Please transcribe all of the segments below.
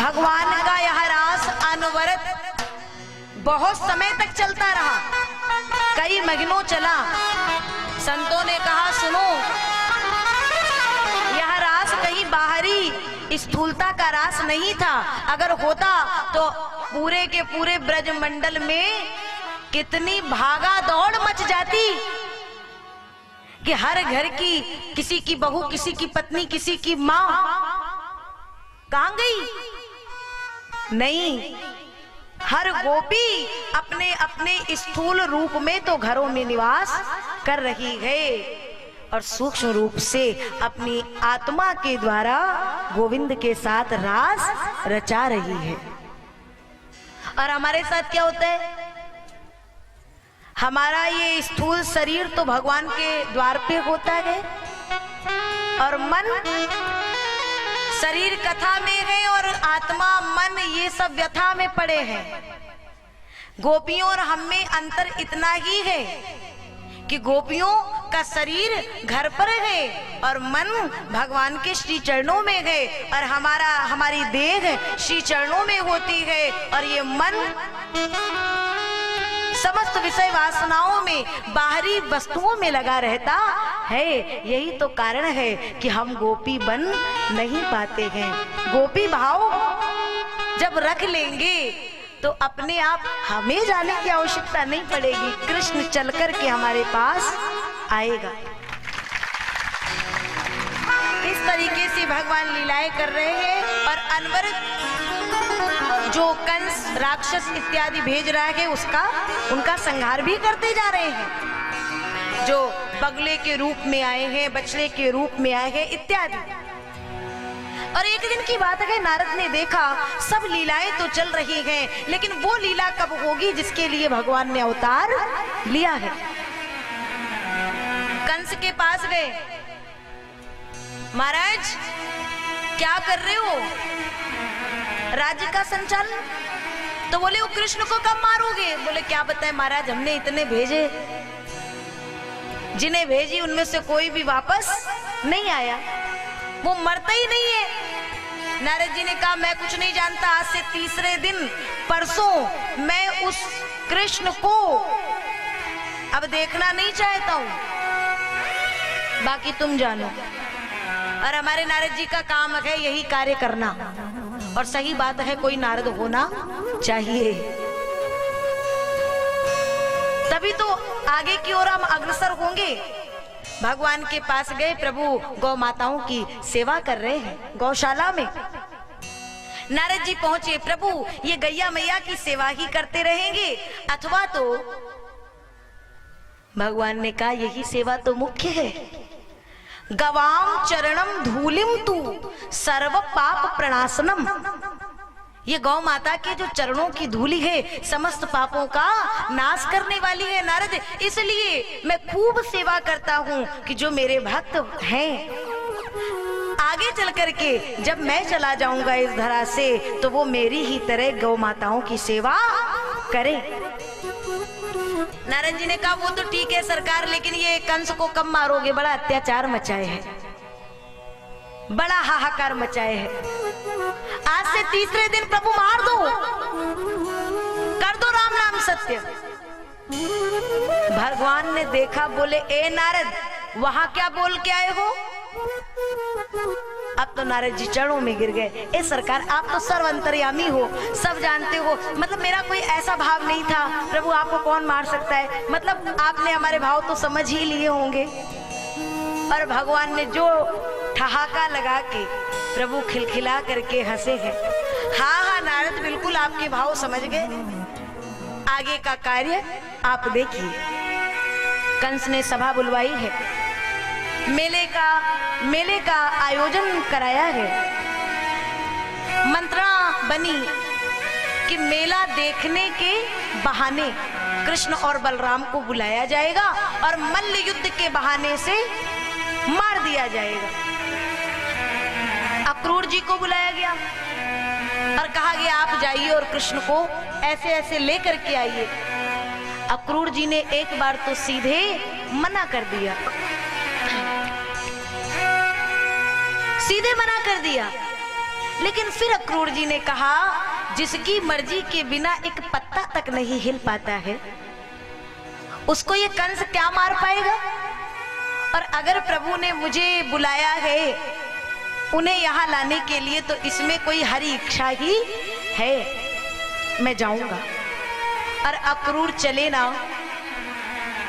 भगवान का यह रास अनवरत बहुत समय तक चलता रहा, कई महीनों चला। संतों ने कहा सुनो, यह रास कहीं बाहरी स्थूलता का रास नहीं था। अगर होता तो पूरे के पूरे ब्रजमंडल में कितनी भागा दौड़ मच जाती कि हर घर की किसी की बहू, किसी की पत्नी, किसी की मां कहां गई? नहीं, हर गोपी अपने अपने स्थूल रूप में तो घरों में निवास कर रही है और सूक्ष्म रूप से अपनी आत्मा के द्वारा गोविंद के साथ रास रचा रही है। और हमारे साथ क्या होता है? हमारा ये स्थूल शरीर तो भगवान के द्वार पे होता है और मन शरीर कथा में है और आत्मा मन ये सब व्यथा में पड़े हैं। गोपियों और हम में अंतर इतना ही है कि गोपियों का शरीर घर पर है और मन भगवान के श्री चरणों में है और हमारी देह श्री चरणों में होती है और ये मन समस्त विषय वासनाओं में, बाहरी वस्तुओं में लगा रहता है। यही तो कारण है कि हम गोपी बन नहीं पाते हैं। गोपी भाव जब रख लेंगे तो अपने आप हमें जाने की आवश्यकता नहीं पड़ेगी, कृष्ण चल कर के हमारे पास आएगा। इस तरीके से भगवान लीलाएं कर रहे हैं और अनवरत जो कंस राक्षस इत्यादि भेज रहा है उनका संहार भी करते जा रहे हैं। जो बगले के रूप में आए हैं, बछड़े के रूप में आए हैं इत्यादि। और एक दिन की बात है, नारद ने देखा सब लीलाएं तो चल रही हैं, लेकिन वो लीला कब होगी जिसके लिए भगवान ने अवतार लिया है। कंस के पास गए, महाराज क्या कर रहे हो? राज्य का संचालन। तो बोले वो कृष्ण को कब मारोगे? बोले क्या बताएं महाराज, हमने इतने भेजे, जिन्हें भेजी उनमें से कोई भी वापस नहीं आया, वो मरता ही नहीं है। नारद जी ने कहा मैं कुछ नहीं जानता, आज से तीसरे दिन परसों मैं उस कृष्ण को अब देखना नहीं चाहता हूं, बाकी तुम जानो। और हमारे नारद जी का काम है यही कार्य करना, और सही बात है कोई नारद होना चाहिए, तभी तो आगे की ओर हम अग्रसर होंगे। भगवान के पास गए, प्रभु गौ माताओं की सेवा कर रहे हैं गौशाला में। नारद जी पहुंचे, प्रभु ये गैया मैया की सेवा ही करते रहेंगे अथवा तो भगवान ने कहा यही सेवा तो मुख्य है। गवाम चरणम धूलिम तू सर्व पाप प्रणाशनम। ये गौ माता के जो चरणों की धूली है समस्त पापों का नाश करने वाली है नारद, इसलिए मैं खूब सेवा करता हूँ कि जो मेरे भक्त हैं आगे चल करके जब मैं चला जाऊंगा इस धरा से तो वो मेरी ही तरह गौ माताओं की सेवा करें। नारायण जी ने कहा वो तो ठीक है सरकार, लेकिन ये कंस को कब मारोगे? बड़ा अत्याचार मचाए है, बड़ा हाहाकार मचाए है। आज से तीसरे दिन प्रभु मार दो, कर दो राम नाम सत्य। भगवान ने देखा, बोले ए नारद वहां क्या बोल के आए हो? अब तो नारद जी चरणों में गिर गए। ए सरकार आप तो सर्व अंतर्यामी हो, सब जानते हो, मतलब मेरा कोई ऐसा भाव नहीं था। प्रभु आपको कौन मार सकता है, मतलब आपने हमारे भाव तो समझ ही लिए होंगे। और भगवान ने जो ठहाका लगा के प्रभु खिलखिला करके हंसे हैं। हाँ हाँ नारद बिल्कुल आपके भाव समझ गए, आगे का कार्य आप देखिए। कंस ने सभा बुलवाई है, मेले का आयोजन कराया है, मंत्रणा बनी कि मेला देखने के बहाने कृष्ण और बलराम को बुलाया जाएगा और मल्ल युद्ध के बहाने से मार दिया जाएगा। अक्रूर जी को बुलाया गया और कहा गया आप जाइए और कृष्ण को ऐसे ऐसे लेकर के आइए। अक्रूर जी ने एक बार तो सीधे मना कर दिया, सीधे मना कर दिया। लेकिन फिर अक्रूर जी ने कहा, जिसकी मर्जी के बिना एक पत्ता तक नहीं हिल पाता है, उसको ये कंस क्या मार पाएगा। और अगर प्रभु ने मुझे बुलाया है उन्हें यहाँ लाने के लिए, तो इसमें कोई हरी इच्छा ही है, मैं जाऊंगा। और अक्रूर चले ना,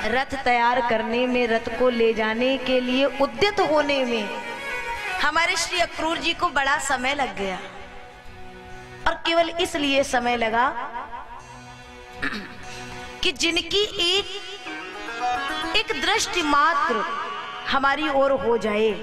रथ तैयार करने में, रथ को ले जाने के लिए उद्यत होने में हमारे श्री अक्रूर जी को बड़ा समय लग गया। और केवल इसलिए समय लगा कि जिनकी एक दृष्टि मात्र हमारी ओर हो जाए,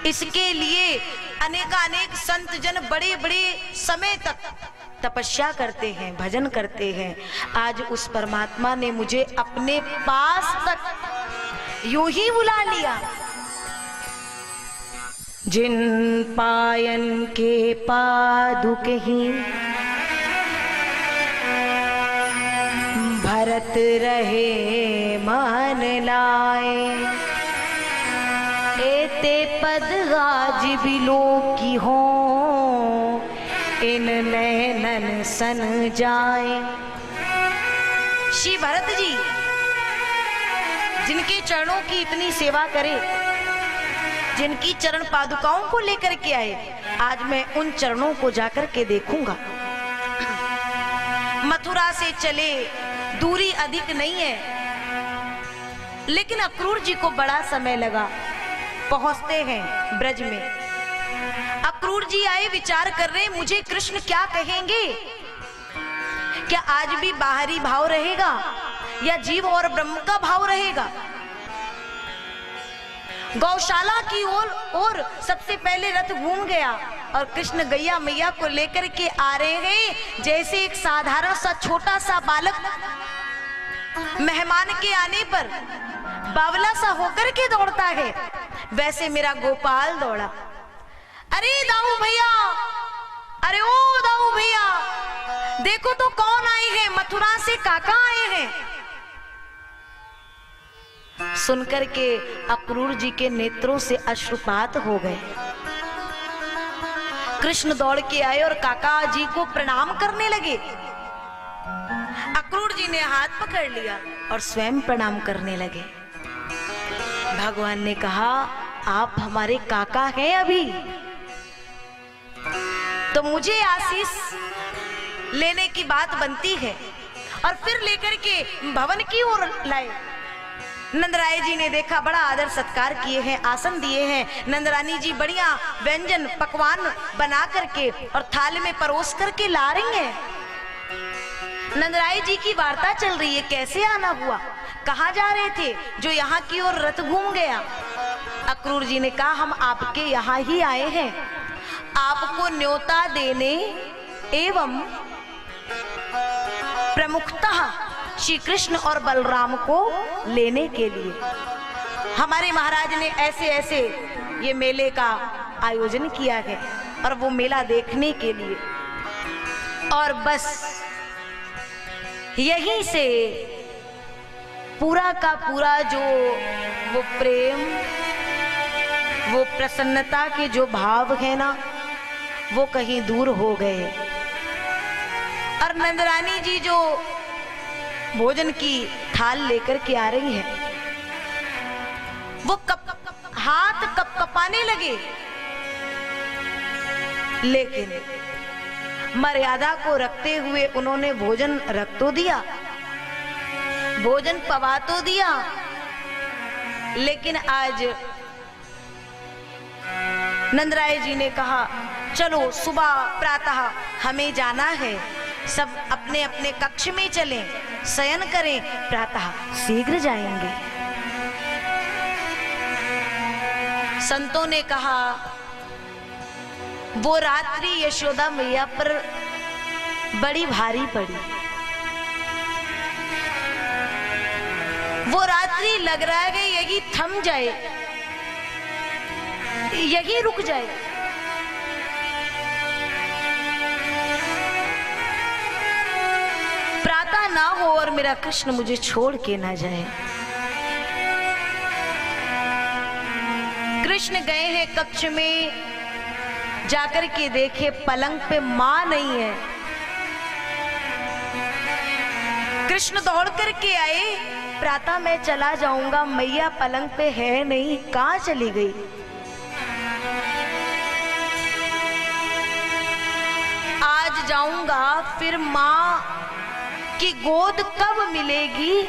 इसके लिए अनेकानेक संत जन बड़े बड़े समय तक तपस्या करते हैं, भजन करते हैं। आज उस परमात्मा ने मुझे अपने पास तक यूं ही बुला लिया। जिन पायन के पादुक ही भरत रहे मान लाए, एते पद आज बिलो की हो, इन नैनन सन जाए। श्री भरत जी जिनके चरणों की इतनी सेवा करे, जिनकी चरण पादुकाओं को लेकर के आए, आज मैं उन चरणों को जाकर के देखूंगा। मथुरा से चले, दूरी अधिक नहीं है, लेकिन अक्रूर जी को बड़ा समय लगा। पहुंचते हैं ब्रज में, अक्रूर जी आए, विचार कर रहे मुझे कृष्ण क्या कहेंगे। क्या आज भी बाहरी भाव रहेगा या जीव और ब्रह्म का भाव रहेगा। गौशाला की ओर सबसे पहले रथ घूम गया और कृष्ण गैया मैया को लेकर के आ रहे हैं। जैसे एक साधारण सा छोटा सा बालक मेहमान के आने पर बावला सा होकर के दौड़ता है, वैसे मेरा गोपाल दौड़ा। अरे दाऊ भैया, अरे ओ दाऊ भैया, देखो तो कौन आए हैं, मथुरा से काका आए हैं। सुनकर के अक्रूर जी के नेत्रों से अश्रुपात हो गए। कृष्ण दौड़ के आए और काका जी को प्रणाम करने लगे। अक्रूर जी ने हाथ पकड़ लिया और स्वयं प्रणाम करने लगे। भगवान ने कहा, आप हमारे काका हैं अभी, तो मुझे आशीष लेने की बात बनती है। और फिर लेकर के भवन की ओर लाए। नंदराय जी ने देखा, बड़ा आदर सत्कार किए हैं, आसन दिए हैं। नंदरानी जी बढ़िया व्यंजन पकवान बना करके और थाल में परोस करके ला रही हैं। नंदराय जी की वार्ता चल रही है, कैसे आना हुआ, कहाँ जा रहे थे, जो यहाँ की ओर रथ घूम गया। अक्रूर जी ने कहा, हम आपके यहाँ ही आए हैं, आपको न्योता देने एवं प्रमुखतः श्री कृष्ण और बलराम को लेने के लिए। हमारे महाराज ने ऐसे ऐसे ये मेले का आयोजन किया है और वो मेला देखने के लिए, और बस यहीं से पूरा का पूरा जो वो प्रेम, वो प्रसन्नता के जो भाव है ना, वो कहीं दूर हो गए। और नंदरानी जी जो भोजन की थाल लेकर के आ रही है, वो हाथ कपकपाने लगे, लेकिन मर्यादा को रखते हुए उन्होंने भोजन रख तो दिया, भोजन पवा तो दिया, लेकिन आज नंदराय जी ने कहा, चलो सुबह प्रातः हमें जाना है, सब अपने अपने कक्ष में चलें, शयन करें, प्रातः शीघ्र जाएंगे। संतों ने कहा, वो रात्रि यशोदा मैया पर बड़ी भारी पड़ी। वो रात्रि लग रहा है यही थम जाए, यही रुक जाए। प्रातः ना हो और मेरा कृष्ण मुझे छोड़ के ना जाए। कृष्ण गए हैं कक्ष में, जाकर के देखे पलंग पे माँ नहीं है। कृष्ण दौड़ करके आए, प्रातः मैं चला जाऊंगा, मैया पलंग पे है नहीं, कहाँ चली गई? आज जाऊंगा फिर माँ की गोद कब मिलेगी?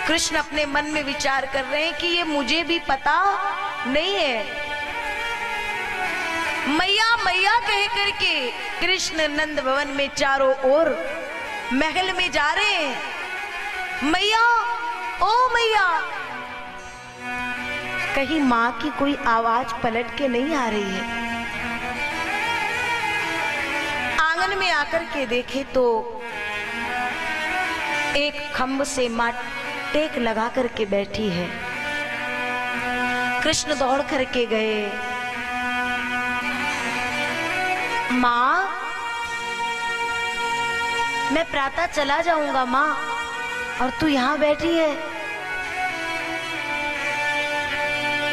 कृष्ण अपने मन में विचार कर रहे हैं कि ये मुझे भी पता नहीं है। मैया मैया कह करके कृष्ण नंद भवन में चारों ओर महल में जा रहे हैं। मैया, ओ मैया, कहीं माँ की कोई आवाज पलट के नहीं आ रही है। आंगन में आकर के देखे तो एक खम्भ से माँ टेक लगा करके बैठी है। कृष्ण दौड़ करके गए, माँ मैं प्रातः चला जाऊंगा माँ, और तू यहां बैठी है।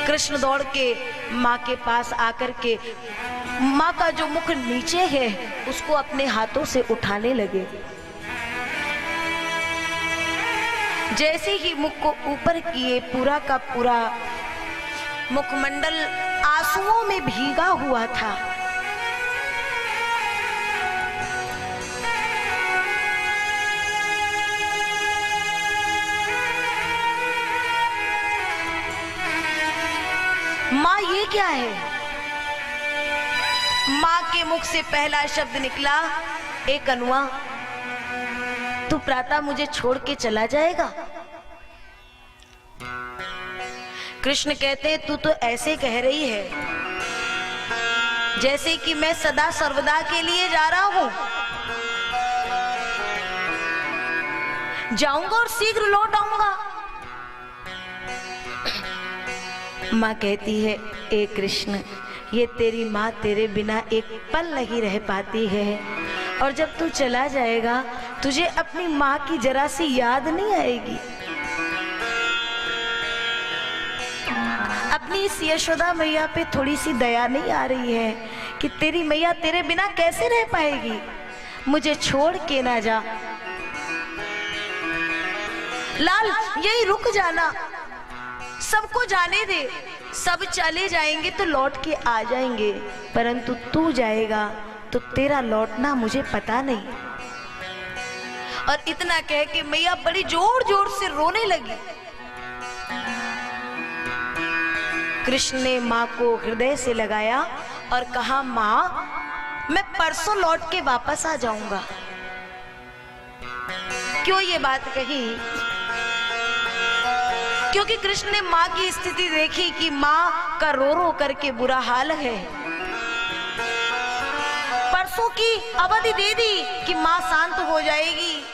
कृष्ण दौड़ के माँ के पास आकर के माँ का जो मुख नीचे है उसको अपने हाथों से उठाने लगे। जैसे ही मुख को ऊपर किए, पूरा का पूरा मुखमंडल आंसुओं में भीगा हुआ था। माँ ये क्या है? माँ के मुख से पहला शब्द निकला, ए कनुआ, तू प्रातः मुझे छोड़ के चला जाएगा? कृष्ण कहते तू तो ऐसे कह रही है जैसे कि मैं सदा सर्वदा के लिए जा रहा हूं, जाऊंगा और शीघ्र लौट आऊंगा। माँ कहती है, ए कृष्ण, ये तेरी माँ तेरे बिना एक पल नहीं रह पाती है, और जब तू चला जाएगा तुझे अपनी माँ की जरा सी याद नहीं आएगी। अपनी इस यशोदा मैया पे थोड़ी सी दया नहीं आ रही है कि तेरी मैया तेरे बिना कैसे रह पाएगी? मुझे छोड़ के ना जा लाल, यही रुक जाना, सबको जाने दे, सब चले जाएंगे तो लौट के आ जाएंगे, परंतु तू जाएगा तो तेरा लौटना मुझे पता नहीं। और इतना कह के मैया बड़ी जोर जोर से रोने लगी। कृष्ण ने माँ को हृदय से लगाया और कहा, माँ मैं परसों लौट के वापस आ जाऊंगा। क्यों ये बात कही? क्योंकि कृष्ण ने माँ की स्थिति देखी कि माँ का रो रो करके बुरा हाल है। परसों की अवधि दे दी कि माँ शांत हो जाएगी,